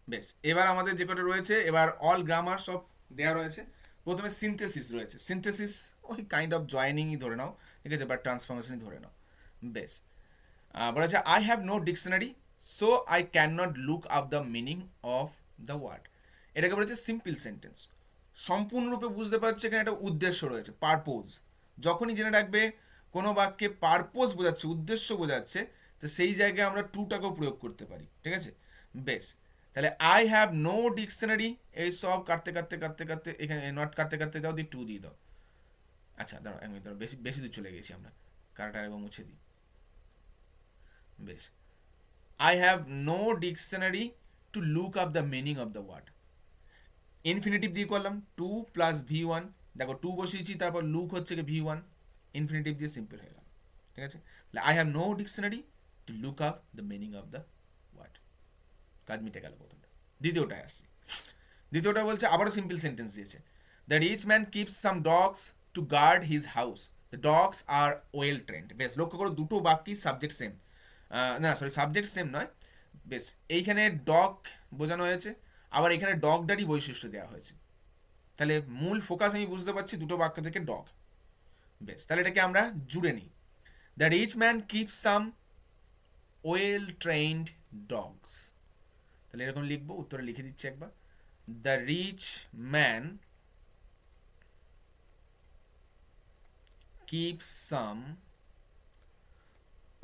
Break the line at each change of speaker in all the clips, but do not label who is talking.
বেশ, এবার আমাদের যে কটা রয়েছে, এবার অল গ্রামার সব দেওয়া রয়েছে। প্রথমে সিনথেসিস রয়েছে। সিনথেসিস ওই কাইন্ড অফ জয়নিংই ধরে নাও, ঠিক আছে, বা ট্রান্সফরমেশনই ধরে নাও। বেশ, বলা আছে I have no dictionary, so I can not look up the meaning of the word. এটাকে বলেছে সিম্পল সেন্টেন্স। সম্পূর্ণরূপে বুঝতে পারছে এখানে একটা উদ্দেশ্য রয়েছে, পারপোজ। যখনই জেনে রাখবে কোনো বাক্যে পারপোজ বোঝাচ্ছে, উদ্দেশ্য বোঝাচ্ছে, তো সেই জায়গায় আমরা টুটাকেও প্রয়োগ করতে পারি, ঠিক আছে। বেশ, তাহলে আই হ্যাভ নো ডিকশনারি, এই সব কাটতে কাটতে কাটতে কাটতে এখানে নট কাটতে কাটতে যাও, দিয়ে টু দিয়ে দাও। আচ্ছা দাঁড়াও, আমি ধরো বেশি বেশি দূর চলে গেছি আমরা, কারাটা এবং মুছে দিই। বেশ, I have no dictionary to look up the meaning of the word. Infinitive দিয়ে করলাম টু প্লাস ভি ওয়ান। দেখো টু বসিয়েছি, তারপর লুক হচ্ছে কি ভি ওয়ান, ইনফিনিটিভ দিয়ে সিম্পল হয়ে গেল, ঠিক আছে। তাহলে I have no dictionary to look up the meaning of the word. কাজ মিটে গেল প্রথমটা। দ্বিতীয়টায় আসছি। দ্বিতীয়টা বলছে আবারও সিম্পল সেন্টেন্স দিয়েছে। The rich man keeps some dogs two guard his house, the dogs are well trained. বেশ, লক্ষ্য করো দুটো বাক্যই সাবজেক্ট সেম, না সরি সাবজেক্ট সেম নয়। বেশ, এইখানে ডগ বোঝানো হয়েছে, আবার এখানে ডগটারই বৈশিষ্ট্য দেওয়া হয়েছে। তাহলে মূল ফোকাস আমি বুঝতে পারছি দুটো বাক্য থেকে ডগ। বেশ, তাহলে এটাকে আমরা জুড়ে নিই। The rich man keeps some well trained dogs. তাহলে এরকম লিখবো, উত্তরে লিখে দিচ্ছি একবার। The rich man keeps some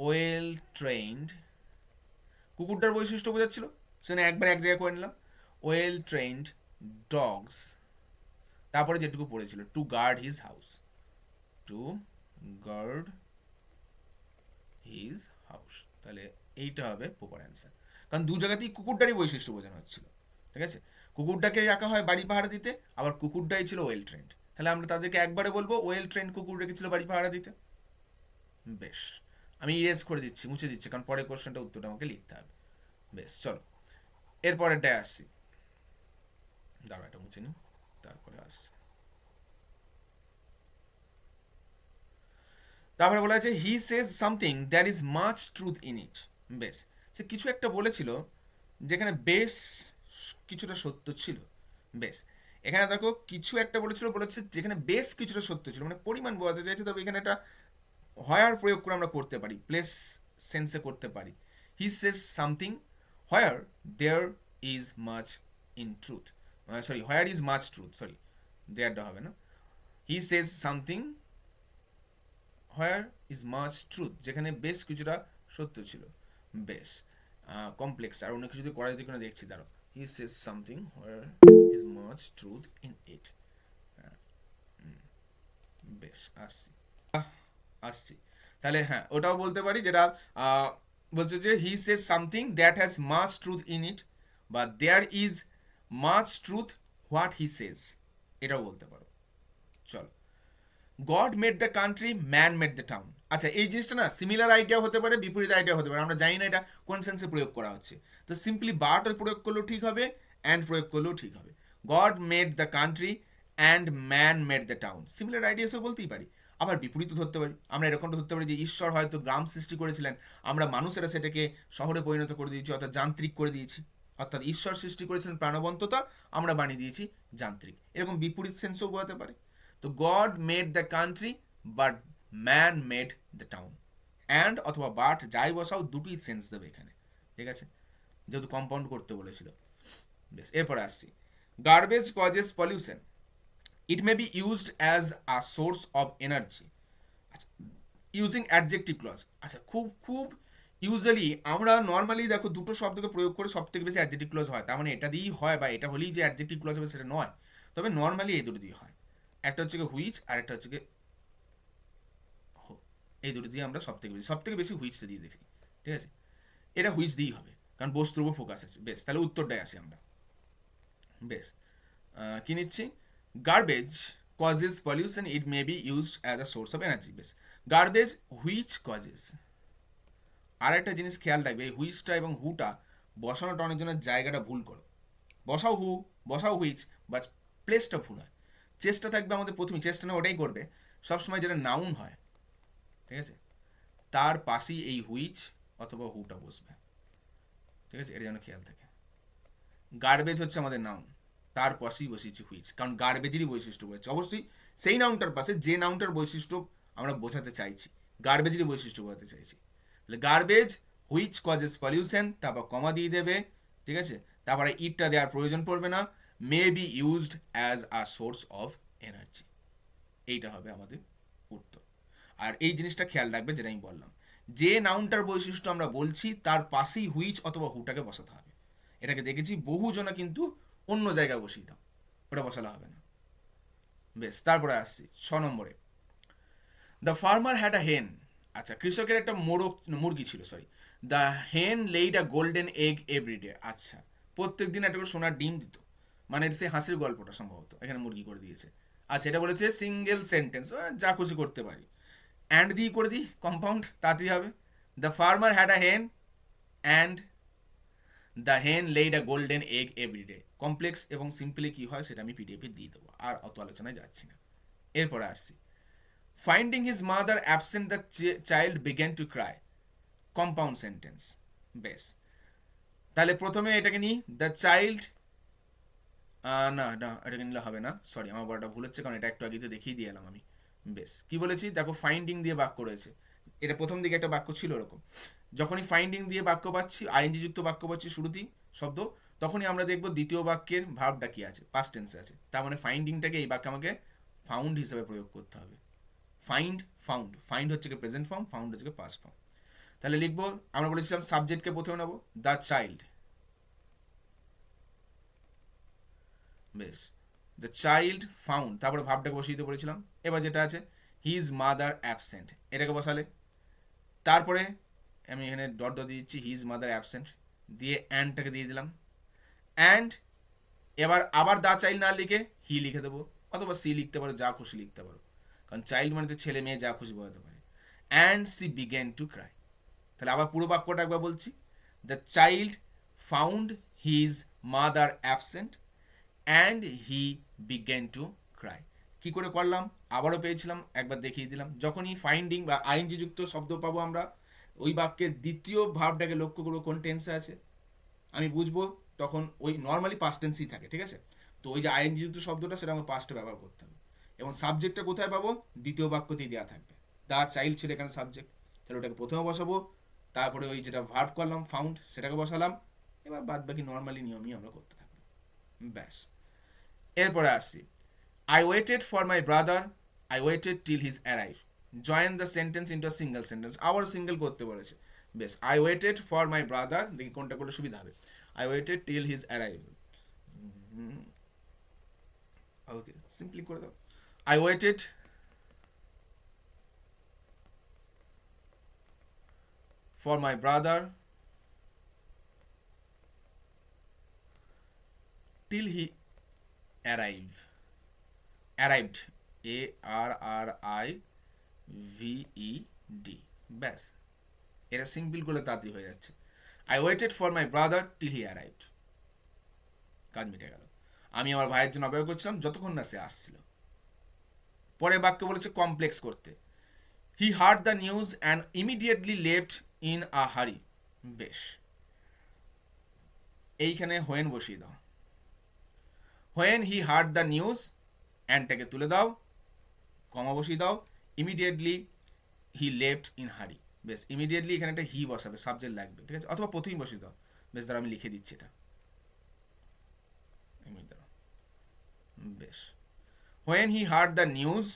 well trained, কুকুরটার বৈশিষ্ট্য বোঝাচ্ছিল, সেখানে একবার এক জায়গায় করে নিলাম, ওয়েল ট্রেন্ড ডগস। তারপরে যেটুকু পড়েছিল to guard his house, to guard his house. তাহলে এইটা হবে প্রপার অ্যান্সার, কারণ দু জায়গাতেই কুকুরটারই বৈশিষ্ট্য বোঝানো হচ্ছিল, ঠিক আছে। কুকুরটাকে রাখা হয় বাড়ি পাহারা দিতে, আবার কুকুরটাই ছিল ওয়েল ট্রেন্ড। তাহলে আমরা তাদেরকে একবারে বলবো ওয়েল ট্রেন্ড কুকুর রেখেছিল বাড়ি পাহারা দিতে। বেশ, আমি ইরেজ করে দিচ্ছি, মুছে দিচ্ছি, কারণ পরের কোশ্চেনটা উত্তরটা আমাকে লিখতে হবে। বেশ, চলো এরপরেরটায় আসছি। দাঁড়া, এটা মুছে নিই, তারপরে আসছি। তারপরে বলা আছে he says something there is much truth in it. বেশ, সে কিছু একটা বলেছিল যেখানে বেশ কিছুটা সত্য ছিল। বেশ, এখানে দেখো কিছু একটা বলেছিল, বলেছে যেখানে বেশ কিছুটা সত্য ছিল, মানে পরিমাণ বোঝাতে চাইছে। তবে এখানে একটা হোয়ার প্রয়োগ করে আমরা করতে পারি, প্লেস সেন্সে করতে পারি। He says something where there is much in truth, sorry where is much truth, sorry দেয়ারটা হবে না। He says something where is much truth, যেখানে বেশ কিছুটা সত্য ছিল। বেশ, কমপ্লেক্স আর অনেক কিছু যদি করা যেতে কিনা দেখছি, দাঁড়ো। He says something where is much truth in it. বেশ, আসছি আসছি। তাহলে হ্যাঁ, ওটাও বলতে পারি, যেটা আহ, বলছে যে he says something that has much truth in it, বা there is much truth what he says, এটাও বলতে পারো। চলো, God made the country, man made the town. আচ্ছা, এই জিনিসটা না সিমিলার আইডিয়া হতে পারে, বিপরীত আইডিয়া হতে পারে, আমরা জানি না এটা কোন সেন্সে প্রয়োগ করা হচ্ছে। তো সিম্পলি বাট প্রয়োগ করলেও ঠিক হবে, অ্যান্ড প্রয়োগ করলেও ঠিক হবে। God made the country and man made the town, similar idea সব বলতেই পারি। আবার বিপরীত ধরতে পারি, আমরা এরকমটা ধরতে পারি যে ঈশ্বর হয়তো গ্রাম সৃষ্টি করেছিলেন, আমরা মানুষেরা সেটাকে শহরে পরিণত করে দিয়েছি, অর্থাৎ যান্ত্রিক করে দিয়েছি। অর্থাৎ ঈশ্বর সৃষ্টি করেছিলেন প্রাণবন্ততা, আমরা বানিয়ে দিয়েছি যান্ত্রিক। এরকম বিপরীত সেন্সও বোঝাতে পারে। তো god made the country, but man made the town. And অথবা বাট যাই বসাও, দুটোই সেন্স দেবে এখানে, ঠিক আছে, যেহেতু কম্পাউন্ড করতে বলেছিল। বেশ, এরপরে আসছি। Garbage causes pollution, it may be used as a source of energy. আচ্ছা, ইউজিং অ্যাডজেক্টিভ ক্লজ। আচ্ছা, খুব খুব ইউজুয়ালি আমরা নর্মালি দেখো দুটো শব্দকে প্রয়োগ করে সব থেকে বেশি অ্যাডজেক্টিভ ক্লজ হয়, তার মানে এটা দিয়েই হয় বা এটা হলেই যে অ্যাডজেক্টিভ ক্লজ হবে সেটা নয়। তবে নর্মালি এই দুটো দিয়ে হয়। একটা হচ্ছে গিয়ে হুইচ, আর একটা হচ্ছে গিয়ে হো। এই দুটো দিয়ে আমরা সব থেকে বেশি হুইচটা দিয়ে দেখি, ঠিক আছে। এটা হুইচ দিয়েই হবে, কারণ বস্তুর উপর ফোকাস আছে। বেশ, তাহলে উত্তরটাই আসি আমরা। বেশ, কি নিচ্ছি? Garbage causes pollution, it may be used as a source of energy. বেশ, গার্বেজ হুইচ কজেস। আর একটা জিনিস খেয়াল রাখবে, এই হুইচটা এবং হুটা বসানোটা অনেকজনের জায়গাটা ভুল করো। বসাও হু, বসাও হুইচ, বাট প্লেসটা ভুল হয়। চেষ্টা থাকবে আমাদের প্রথমে, চেষ্টা না ওটাই করবে সবসময় যেটা নাউন হয়, ঠিক আছে, তার পাশেই এই হুইচ অথবা হুটা বসবে, ঠিক আছে, এটা যেন খেয়াল থাকে। গার্বেজ হচ্ছে আমাদের নাউন, তার পাশেই বসিয়েছি হুইচ, কারণ গার্বেজেরই বৈশিষ্ট্য বলেছে, অবশ্যই সেই নাউনটার পাশে যে নাউনটার বৈশিষ্ট্য আমরা বোঝাতে চাইছি, গার্বেজেরই বৈশিষ্ট্য বোঝাতে চাইছি। তাহলে গার্বেজ হুইচ কজেস পলিউশন, তারপর কমা দিয়ে দেবে, ঠিক আছে, তারপরে ইটটা দেওয়ার প্রয়োজন পড়বে না, may be used as a source of energy, এইটা হবে আমাদের উত্তর। আর এই জিনিসটা খেয়াল রাখবে যেটা আমি বললাম, যে নাউনটার বৈশিষ্ট্য আমরা বলছি তার পাশেই হুইচ অথবা হুটাকে বসাতে হবে। এটাকে দেখেছি বহুজনা কিন্তু অন্য জায়গায় বসিয়ে দাও, ওটা বসালে হবে না। বেশ, তারপরে আসছি 6 নম্বরে, দ্য ফার্মার হ্যাড আ হেন। আচ্ছা, কৃষকের একটা মুরগি ছিল, sorry. The hen laid a golden egg everyday. আচ্ছা, প্রত্যেক দিন একটা করে সোনার ডিম দিত, মানে সে হাসির গল্পটা সম্ভবত এখানে মুরগি করে দিয়েছে। আচ্ছা, এটা বলেছে সিঙ্গেল সেন্টেন্স, যা খুশি করতে পারি, অ্যান্ড দিয়ে করে দিই কম্পাউন্ড, তাতেই হবে। The farmer had a hen and the hen laid a golden egg everyday. Complex এবং সিম্পলি কী হয় সেটা আমি পিডিএফে দিয়ে দেবো, আর অত আলোচনায় যাচ্ছি না। এরপরে আসছি, finding his mother absent the child began to Cry. Compound sentence. বেশ, তাহলে প্রথমে এটাকে নিই, দ্য চাইল্ড, না না এটাকে নিলে হবে না, সরি আমার বড়টা ভুল হচ্ছে, কারণ এটা একটু আগে তো দেখিয়ে দিয়ে এলাম আমি। বেশ, কি বলেছি দেখো, ফাইন্ডিং দিয়ে বাক্য রয়েছে, এটা প্রথম দিকে একটা বাক্য ছিল ওরকম, যখনই ফাইন্ডিং দিয়ে বাক্য পাচ্ছি, আইএনজি যুক্ত বাক্য পাচ্ছি শুরুতেই শব্দ, তখনই আমরা দেখব দ্বিতীয় বাক্যের ভার্বটা কি আছে, পাস্ট টেন্সে আছে, তার মানে ফাইন্ডিংটাকে এই বাক্যে আমাকে ফাউন্ড হিসেবে প্রয়োগ করতে হবে। ফাইন্ড, ফাউন্ড, ফাইন্ড হচ্ছে কি প্রেজেন্ট ফর্ম, ফাউন্ড হচ্ছে কি পাস্ট ফর্ম। তাহলে লিখবো, আমরা বলেছিলাম সাবজেক্টকে প্রথমে নেবো, দ্য চাইল্ড। বেশ, দ্য চাইল্ড ফাউন্ড, তারপরে ভাবটাকে বসিয়ে দিতে বলেছিলাম। এবার যেটা আছে, হিজ মাদার অ্যাবসেন্ট, এটাকে বসালে, তারপরে আমি এখানে ডট ডট দিয়ে দিচ্ছি, হিজ মাদার অ্যাবসেন্ট, দিয়ে অ্যান্ডটাকে দিয়ে দিলাম, অ্যান্ড এবার আবার দা চাইল্ড না লিখে হি লিখে দেবো, অথবা সি লিখতে পারো, যা খুশি লিখতে পারো, কারণ চাইল্ড মানে তো ছেলে মেয়ে যা খুশি বোঝাতে পারে। And she began to cry. তাহলে আবার পুরো বাক্যটা একবার বলছি, the child found his mother absent and he began to cry. কী করে করলাম, আবারও পেয়েছিলাম, একবার দেখিয়ে দিলাম। যখনই ফাইন্ডিং বা আইএনজি যুক্ত শব্দ পাবো আমরা, ওই বাক্যের দ্বিতীয় ভাবটাকে লক্ষ্য করবো কোন টেন্সে আছে, আমি বুঝবো তখন ওই নর্মালি পাস্ট টেন্সই থাকে, ঠিক আছে। তো ওই যে আইএনজি যুক্ত শব্দটা সেটা আমার পাস্টে ব্যবহার করতে হবে, এবং সাবজেক্টটা কোথায় পাবো, দ্বিতীয় বাক্যতেই দেওয়া থাকবে। দা চাইল্ড ছিল এখানে সাবজেক্ট, তাহলে ওটাকে প্রথমে বসাবো, তারপরে ওই যেটা ভার্ব করলাম ফাউন্ড সেটাকে বসালাম, এবার বাদ বাকি নর্মালি নিয়মই আমরা করতে থাকবো। ব্যাস, এরপরে আসছি, I waited for my brother, I waited till his arrive. Join the sentence into a single sentence, আবার সিঙ্গেল করতে বলেছে। বেশ, I waited for my brother, দেখি কোনটা করলে সুবিধা হবে। I waited till his arrive, okay simply করে দাও, I waited for my brother till he arrived, A R R I V E D. ব্যাস, এটা সিম্পল করলে তাড়াতাড়ি হয়ে যাচ্ছে, I waited for my brother till he arrived, কাজ মিটে গেল। আমি আমার ভাইয়ের জন্য অপেক্ষা করছিলাম যতক্ষণ না সে আসছিল। পরে বাক্য বলেছে কমপ্লেক্স করতে, he heard the news and immediately left in a hurry. বেশ, এইখানে হোয়েন বসিয়ে দাও, when he heard the news, অ্যান্ডটাকে তুলে দাও, কমা বসিয়ে দাও, ইমিডিয়েটলি হি লেফট ইন হারি। বেশ, ইমিডিয়েটলি এখানে একটা হি বসাবে, সাবজেক্ট লাগবে, ঠিক আছে, অথবা প্রথমেই বসিয়ে দাও। বেশ, ধরো আমি লিখে দিচ্ছি এটা, বেশ, when he heard the news,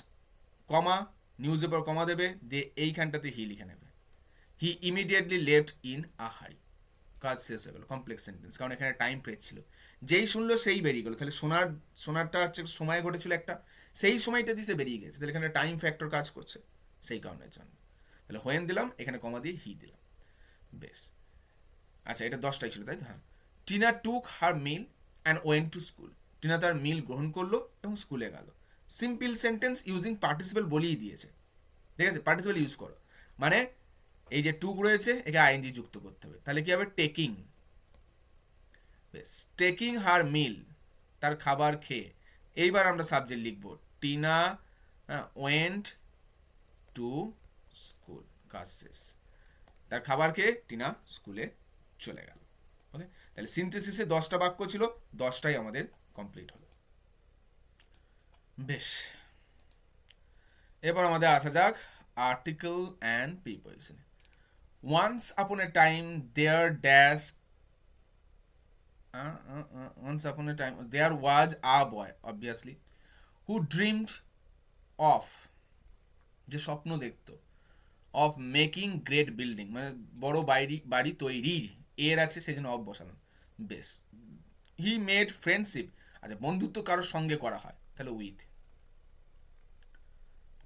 comma, নিউজের পর কমা দেবে, দিয়ে এইখানটাতে হি লিখে নেবে, he immediately left in a hurry. কাজ শেষ হয়ে গেল, কমপ্লেক্স সেন্টেন্স, কারণ এখানে টাইম প্রেস ছিল, যেই শুনলো সেই বেরিয়ে গেলো। তাহলে সোনারটা হচ্ছে সময় ঘটেছিল একটা, সেই সময়টা দিয়ে সে বেরিয়ে গেছে, তাহলে এখানে টাইম ফ্যাক্টর কাজ করছে সেই কারণের জন্য। তাহলে হোয়েন দিলাম, এখানে কমা দিয়ে হি দিলাম। বেশ, আচ্ছা এটা 10টাই ছিল তাই তো, হ্যাঁ। Tina took her meal and went to school. Tina তার মিল গ্রহণ করলো এবং স্কুলে গেল। সিম্পল সেন্টেন্স ইউজিং পার্টিসিপেল বলেই দিয়েছে, ঠিক আছে, পার্টিসিপেল ইউজ করো, মানে এই যে টুক রয়েছে একে আইএনজি যুক্ত করতে হবে, তাহলে কি হবে, টেকিং। বেশ, টেকিং হার মিল, তার খাবার খেয়ে। এইবার আমরা সাবজেক্ট লিখবো, টিনা ওয়েন্ট টু স্কুল, কাজ শেষ, তার খাবার খেয়ে টিনা স্কুলে চলে গেল। ওকে, তাহলে সিনথেসিসে 10টা বাক্য ছিল, 10টাই আমাদের কমপ্লিট হলো। বেশ, এবার আমাদের আসা যাক article and preposition. Once upon a time there dash, once upon a time there was a boy obviously who dreamed of, যে স্বপ্ন দেখতো, অফ মেকিং গ্রেট বিল্ডিং, মানে বড় বাড়ি বাড়ি তৈরি, এর আছে সেই জন্য অফ বসালাম। বেশ, হি মেড ফ্রেন্ডশিপ, আচ্ছা বন্ধুত্ব কারোর সঙ্গে করা হয়, তাহলে উইথ,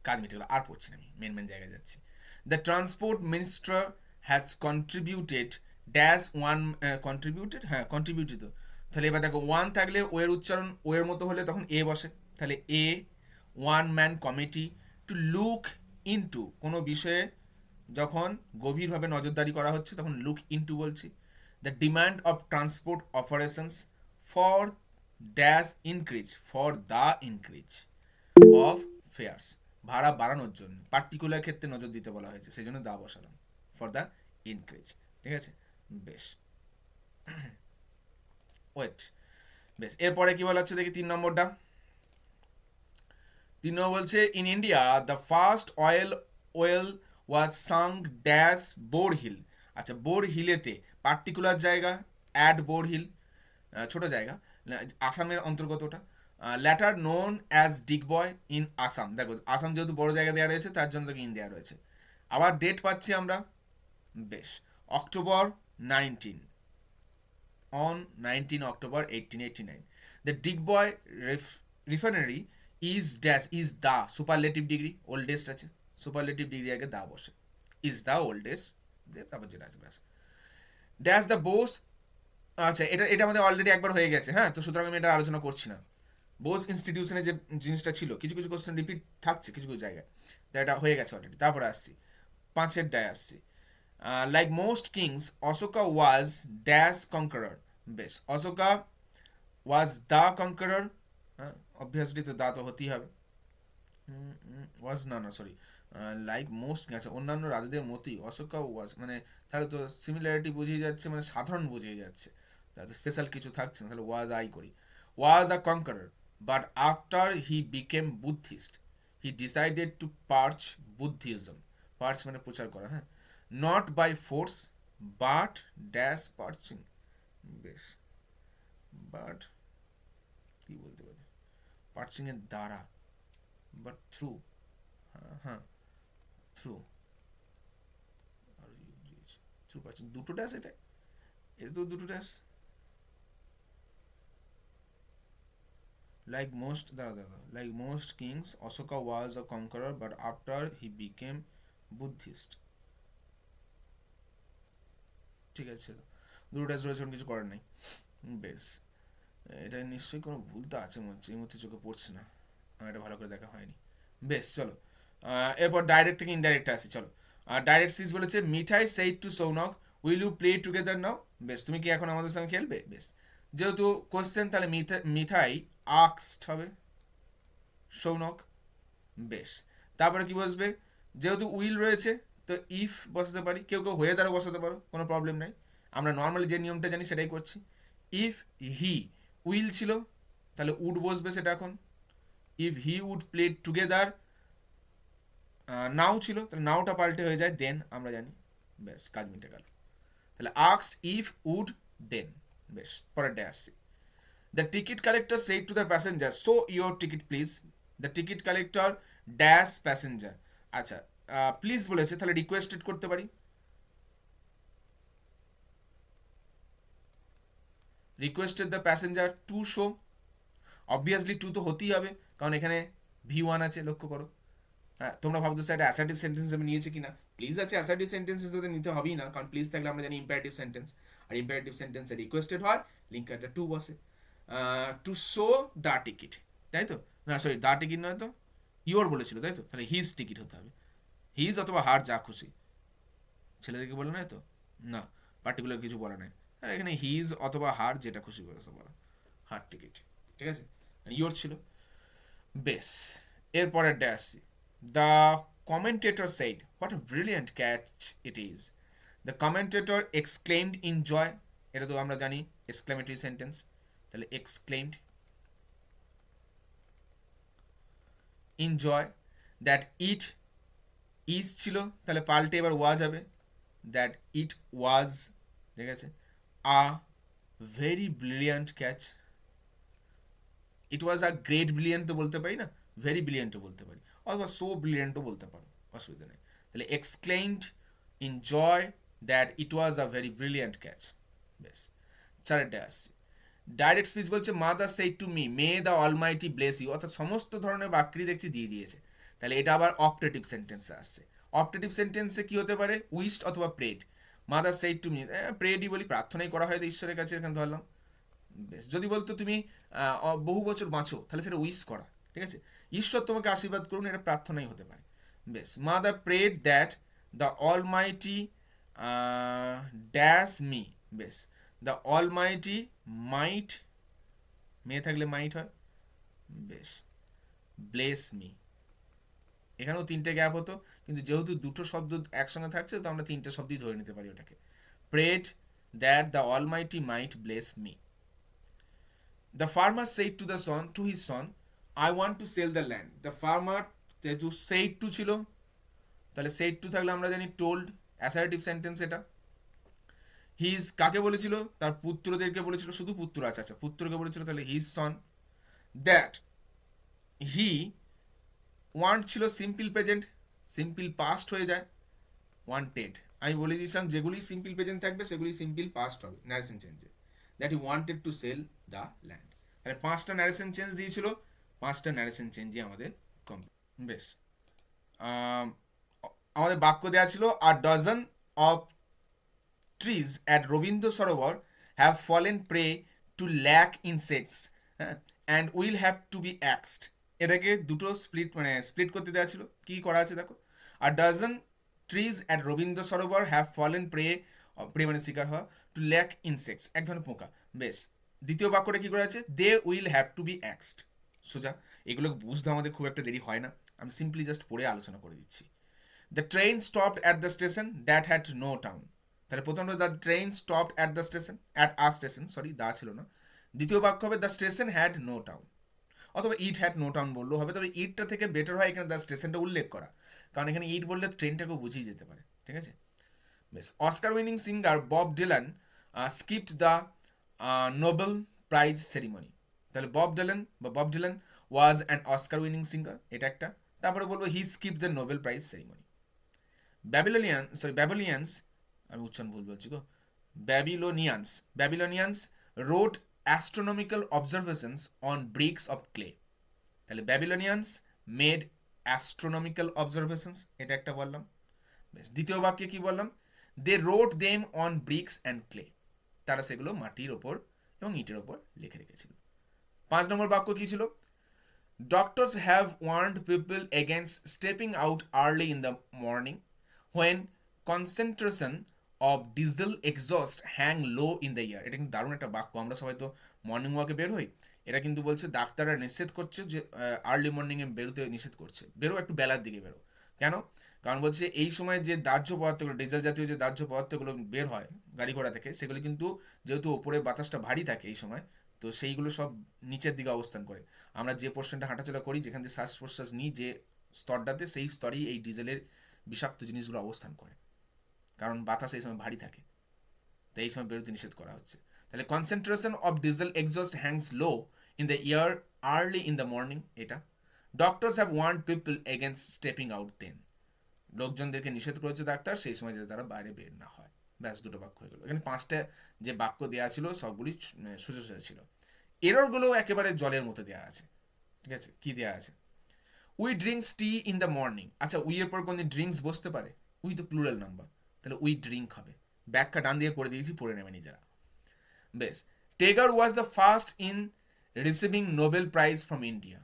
কাজ মিটে গেল, আর পড়ছি না, আমি মেন জায়গায় যাচ্ছি। The transport minister has contributed dash one, contributed, হ্যাঁ কন্ট্রিবিউটেড। তাহলে এবার দেখো ওয়ান থাকলে ও এর উচ্চারণ ও এর মতো হলে তখন এ বসে, তাহলে a one man committee to look into, কোনো বিষয়ে যখন গভীরভাবে নজরদারি করা হচ্ছে তখন লুক ইনটু বলছি। The demand of transport operations for dash increase, for the increase of fares, ভাড়া বাড়ানোর জন্য, পার্টিকুলার ক্ষেত্রে নজর দিতে বলা হয়েছে, সেই জন্য দা বসালাম, ফর দ্য ইনক্রিজ। ঠিক আছে, বেশ, ওয়েট, বেশ, এরপরে কি বলা হচ্ছে দেখি 3 নম্বরটা। 3 নম্বর বলছে in India the first oil well was sung dash bore hill, আচ্ছা বোর হিলেতে পার্টিকুলার জায়গা, অ্যাট বোর হিল, ছোট জায়গা, আসামের অন্তর্গত ওটা, later known as Digboi in Assam, দেখো আসাম যেহেতু বড় জায়গা দেওয়া রয়েছে তার জন্য তাকে ইন দেওয়া রয়েছে। আবার ডেট পাচ্ছি আমরা, বেশ, October 19, on 19 October 1889. The Digboy refinery is dash is the superlative degree, oldest আছে, superlative degree আগে দা বসে, is the oldest, তারপর যেটা আছে ব্যাস, ড্যাশ দ্য বোস, আচ্ছা এটা এটা আমাদের অলরেডি একবার হয়ে গেছে, হ্যাঁ, তো সুতরাং আমি এটা আলোচনা করছি না। বোস ইনস্টিটিউশনে যে জিনিসটা ছিল, কিছু কিছু কোশ্চেন রিপিট থাকছে কিছু কিছু জায়গায়, তো এটা হয়ে গেছে অলরেডি। তারপরে আসছি 5-এর ডায় আসছি, like most kings Ashoka was dash conqueror, বেশ, অশোকা ওয়াজ দ্য কনকারার, হ্যাঁ অবভিয়াসলি তো দা তো হতেই হবে, ওয়াজ না না সরি, লাইক মোস্ট, আচ্ছা অন্যান্য রাজাদের মতোই অশোকা ওয়াজ, মানে তাহলে তো সিমিলারিটি বুঝিয়ে যাচ্ছে, মানে সাধারণ বুঝিয়ে যাচ্ছে, তাহলে স্পেশাল কিছু থাকছে না, তাহলে ওয়াজ আই করি, was a conqueror but after he became Buddhist he decided to preach Buddhism, preach মানে প্রচার করা, হ্যাঁ, not by force but dash preaching, বেশ, বাট কি বলতে পারি, পার্চিং এর দ্বারা, বাট থ্রু, হ্যাঁ হ্যাঁ থ্রু, আর থ্রু পার্চিং, দুটো ড্যাশ, এটা এটা তো দুটো ড্যাশ, লাইক মোস্ট দাদা দাদা like most kings Ashoka was a conqueror but after he became Buddhist, ঠিক আছে, দুটো ড্যাশ রয়েছে, কিছু করার নেই। বেশ, এটা নিশ্চয়ই কোনো ভুল তো আছে মনে হচ্ছে, এই মুহূর্তে চোখে পড়ছে না, আমার এটা ভালো করে দেখা হয়নি। বেশ চলো, এরপর ডাইরেক্ট থেকে ইনডাইরেক্টে আসি, চলো। ডাইরেক্ট সিরিজ বলেছে Mithai said to Shaunak will you play together now, বেশ তুমি কি এখন আমাদের সঙ্গে খেলবে, বেশ, যেহেতু কোশ্চেন তাহলে মিঠাই আক্সড হবে সৌনক, বেশ, তারপরে কি বসবে, যেহেতু উইল রয়েছে তো ইফ বসাতে পারি, কেউ কেউ হয়ে দ্বারা বসাতে পারো, কোনো প্রবলেম নেই, আমরা নর্মালি যে নিয়মটা জানি সেটাই করছি। ইফ হি উইল ছিল তাহলে উড বসবে, সেটা এখন if he would play together, now ছিল তাহলে নাওটা পাল্টে হয়ে যায় দেন, আমরা জানি, বেশ কাজ মিটে গেল। তাহলে আক্সড ইফ উড দেন, বেশ, পরেরটা আসছি। The ticket collector said to the passenger show your ticket please, the ticket collector dash passenger, আচ্ছা প্লিজ বলেছে তাহলে রিকোয়েস্টেড করতে পারি, requested the passenger to show, obviously to তো হতেই হবে কারণ এখানে V1 আছে, লক্ষ্য করো, হ্যাঁ তোমরা ভাবতেছো এটা অ্যাসার্টিভ সেন্টেন্স হিসেবে নিয়েছে কিনা, প্লিজ আছে অ্যাসার্টিভ সেন্টেন্স হিসেবে নিতে হবেই না, কারণ প্লিজ থাকলে আমরা জানি ইম্পারেটিভ সেন্টেন্স, আর ইম্পারেটিভ সেন্টেন্সে রিকোয়েস্টেড হয়, লিঙ্কারটা টু বসে, টু শো দ্য টিকিট, তাই তো, না সরি দ্য টিকিট নয় তো, ইওর বলেছিল তাই তো, তাহলে হিজ টিকিট হতে হবে, হিজ অথবা হার যা খুশি, ছেলেদেরকে বলে নাই তো, না পার্টিকুলার কিছু বলা নাই, আর এখানে হিজ অথবা হার যেটা খুশি বলতে পারো, হার টিকিট, ঠিক আছে, ইওর ছিল, বেশ, এরপরের ডে আসছি। The commentator said what a brilliant catch it is, the commentator exclaimed in joy, এটা তো আমরা জানি এক্সক্লেমেটরি সেন্টেন্স, তাহলে exclaimed. Enjoy, that it is ছিল, তাহলে পাল্টে এবার ওয়াজ হবে, দ্যাট ইট ওয়াজ, ঠিক আছে। আ very brilliant catch, it was a great brilliant তো বলতে পারি না, ভেরি ব্রিলিয়ান্টও বলতে পারি, অথবা সো ব্রিলিয়ান্টও বলতে পারো, অসুবিধা নেই। তাহলে exclaimed in joy that it was a very brilliant catch. বেশ, চারেরটায় আসছি। ডাইরেক্ট স্পিচ বলছে mother said to me may the almighty bless you, অর্থাৎ সমস্ত ধরনের বাক্যই দেখছি দিয়ে দিয়েছে। তাহলে এটা আবার অপটেটিভ সেন্টেন্সে আসছে। অপটেটিভ সেন্টেন্সে কি হতে পারে, উইশড অথবা prayed. Mother said to me, প্রেডই বলি, প্রার্থনাই করা হয় তো ঈশ্বরের কাছে, এখানে ধরলাম। বেশ, যদি বলতো তুমি বহু বছর বাঁচো, তাহলে সেটা উইশ করা, ঠিক আছে। ঈশ্বর তোমাকে আশীর্বাদ করুন, এটা প্রার্থনাই হতে পারে। বেশ, mother prayed that the Almighty dash me, বেশ, দ্য অলমাইটি মাইট, মেয়ে থাকলে মাইট হয়, বেশ, ব্লেস মি। এখানেও তিনটে গ্যাপ হতো, কিন্তু যেহেতু দুটো শব্দ একসঙ্গে থাকছে তো আমরা তিনটে শব্দই ধরে নিতে পারি ওটাকে। Prayed that the almighty might bless me. The farmer said to the son, to his son, I want to sell the land. The farmer, যেহেতু সেইড টু ছিল, তাহলে সেইড টু থাকলে আমরা জানি টোল্ড, অ্যাসার্টিভ সেন্টেন্স এটা। His কাকে বলেছিল, তার পুত্রদেরকে বলেছিল, শুধু পুত্র আছে, আচ্ছা পুত্রকে বলেছিল, তাহলে his son. That he want ছিল সিম্পল প্রেজেন্ট, সিম্পল পাস্ট হয়ে যায়, ওয়ান্টেড। আমি বলে দিয়েছিলাম যেগুলি সিম্পল প্রেজেন্ট থাকবে সেগুলি সিম্পল পাস্ট হবে ন্যারেশন চেঞ্জে। That he wanted to sell the land. তাহলে পাঁচটা ন্যারেশন চেঞ্জ দিয়েছিল, পাঁচটা ন্যারেশন চেঞ্জই আমাদের কমপ্লিট। বেশ, আমাদের বাক্য দেওয়া ছিল আর dozen of trees at Rabindra Sarobar have fallen prey to lac insects, হ্যাঁ, and will have to be axed. এটাকে দুটো স্প্লিট, মানে স্প্লিট করতে দেওয়া ছিল, কি করা আছে দেখো। আর dozen trees at Rabindra Sarobar have fallen prey, prey মানে শিকার হওয়া, টু ল্যাক ইনসেক্টস, এক ধরনের পোকা। বেশ, দ্বিতীয় বাক্যটা কি করে আছে, they will have to be axed. সোজা, এগুলো বুঝতে আমাদের খুব একটা দেরি হয় না, আমি সিম্পলি জাস্ট পড়ে আলোচনা করে দিচ্ছি। The train stopped at the station that had no town. তাহলে প্রথমটা the train stopped at the station, at a station, sorry দা ছিল না। দ্বিতীয় বাক্য হবে the station had no town, অথবা ইট হ্যাড নো টাউন বললেও হবে, তবে ইটটা থেকে বেটার হয় এখানে দ্য স্টেশনটা উল্লেখ করা, কারণ এখানে ইট বললে ট্রেনটাকেও বুঝিয়ে যেতে পারে, ঠিক আছে। বেশ, Oscar winning singer Bob Dylan skipped the Nobel prize ceremony. তাহলে Bob Dylan was an Oscar winning singer, এটা একটা। তারপরে বলবো he skip the Nobel prize ceremony. Babylians, আমি উচ্চারণ ভুল বলছি গো, Babylonians wrote astronomical observations on bricks of clay. তাহলে ব্যাবিলনিয়ান্স মেড অ্যাস্ট্রোনমিক্যাল অবজারভেশনস, এটা একটা বললাম। বেশ, দ্বিতীয় বাক্যে কি বললাম, they wrote them on bricks and clay, তারা সেগুলো মাটির ওপর এবং ইটের ওপর লিখে রেখেছিল। 5 নম্বর বাক্য কি ছিল, doctors have warned people against stepping out early in the morning when concentration of diesel exhaust hang low in the ইয়ার। এটা কিন্তু দারুণ একটা বাক্য, আমরা সবাই তো মর্নিং ওয়াকে বের হই, এটা কিন্তু বলছে ডাক্তাররা নিষেধ করছে যে আর্লি মর্নিংয়ে বেরোতে নিষেধ করছে, বেরো একটু বেলার দিকে বেরো। কেন, কারণ বলছে এই সময় যে দাহ্য পদার্থগুলো, ডিজেল জাতীয় যে দাহ্য পদার্থগুলো বের হয় গাড়ি ঘোড়া থেকে, সেগুলো কিন্তু যেহেতু ওপরে বাতাসটা ভারী থাকে এই সময়, তো সেইগুলো সব নিচের দিকে অবস্থান করে। আমরা যে পোর্শনটা হাঁটাচলা করি, যেখান থেকে শ্বাস প্রশ্বাস নিই যে স্তরটাতে, সেই স্তরেই এই ডিজেলের বিষাক্ত জিনিসগুলো অবস্থান করে, কারণ বাতাস এই সময় ভারী থাকে, তাই এই সময় বেরোতে নিষেধ করা হচ্ছে। তাহলে concentration of diesel exhaust hangs low in the air early in the morning, এটা। Doctors have warned people against stepping out then, লোকজনদেরকে নিষেধ করেছে ডাক্তার সেই সময় যাতে তারা বাইরে বের না হয়। ব্যাস, দুটো বাক্য হয়ে গেল। এখানে 5টা যে বাক্য দেওয়া ছিল সবগুলি সোজা সোজা ছিল, এররগুলোও একেবারে জলের মতো দেওয়া আছে, ঠিক আছে। কি দেওয়া আছে, we drinks T in the morning, আচ্ছা উই এর পর কোন ড্রিঙ্কস বসতে পারে, উই তো প্লুরাল নাম্বার, তাহলে উই ড্রিঙ্ক হবে। ব্যাখ্যা ডান দিয়ে করে দিয়েছি, পড়ে নেবে নিজেরা। বেশ, Tagore was the first in receiving Nobel prize from India.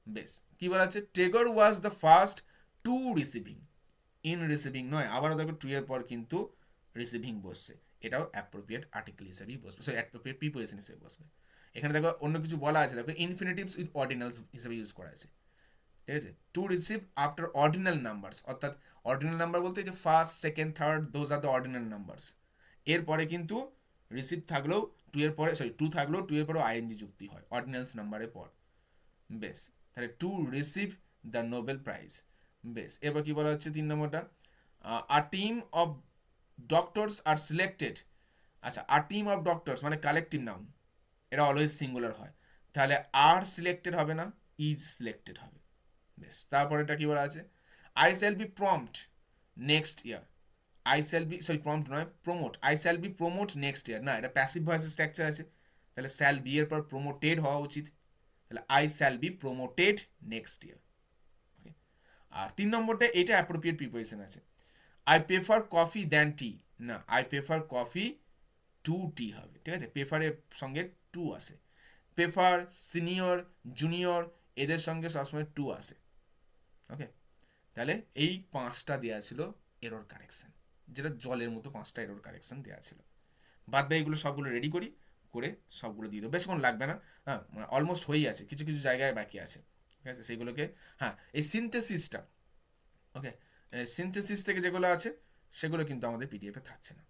বেশ, কি বলা আছে, Tagore was the first to receiving, in receiving নয়, আবারও দেখো টু এর পর কিন্তু রিসিভিং বসছে, এটাও অ্যাপ্রোপ্রিয়েট আর্টিকেল হিসেবেই বসবে, সরি অ্যাপ্রোপ্রিয়েট প্রিপোজিশন হিসেবে বসবে। এখানে দেখো অন্য কিছু বলা আছে, দেখো ইনফিনিটিভস উইথ অর্ডিনালস হিসেবে ইউজ করা আছে, ঠিক আছে। To receive after ordinal numbers, অর্থাৎ অর্ডিনাল নাম্বার বলতে যে first second third, those are the ordinal numbers, এরপরে কিন্তু রিসিভ থাকলেও টু এর পরে, সরি টু থাকলেও টু এর পরেও আইএনজি যুক্তি হয় অর্ডিনালস নাম্বারের পর। বেশ, তাহলে to receive the Nobel prize. বেশ, এবার কি বলা হচ্ছে 3 নম্বরটা, a team of doctors are selected. আচ্ছা, আ টিম অফ ডক্টরস মানে কালেকটিভ নাউন, এটা অলওয়েজ সিঙ্গুলার হয়, তাহলে আর সিলেক্টেড হবে না, ইজ সিলেক্টেড হবে। বেশ, তারপর এটা কি বলা আছে, I shall be prompt next year. I shall be, sorry prompt নয়, promote, I shall be promote next year, না এটা প্যাসিভ ভয়েসের স্ট্রাকচার আছে, তাহলে শ্যাল বি এর পর প্রমোটেড হওয়া উচিত, তাহলে I shall be promoted next year. Okay, আর 3 নম্বরটা এটা অ্যাপ্রোপ্রিয়েট প্রিপোজিশন আছে, I prefer coffee than tea, না I prefer coffee to tea হবে, ঠিক আছে, প্রেফারের সঙ্গে টু আসে, প্রেফার, সিনিয়র, জুনিয়র এদের সঙ্গে সবসময় টু আসে। ওকে, তাহলে এই 5টা দেওয়া ছিল এরর কারেকশন, যেটা জলের মতো 5টা এরর কারেকশন দেওয়া ছিল। বাদ বাকি এগুলো সবগুলো রেডি করি, করে সবগুলো দিয়ে দেবো, বেশিক্ষণ লাগবে না, হ্যাঁ অলমোস্ট হয়েই আছে, কিছু কিছু জায়গায় বাকি আছে, ঠিক আছে সেইগুলোকে, হ্যাঁ এই সিনথেসিসটা, ওকে সিনথেসিস থেকে যেগুলো আছে সেগুলো কিন্তু আমাদের পিডিএফে থাকছে না।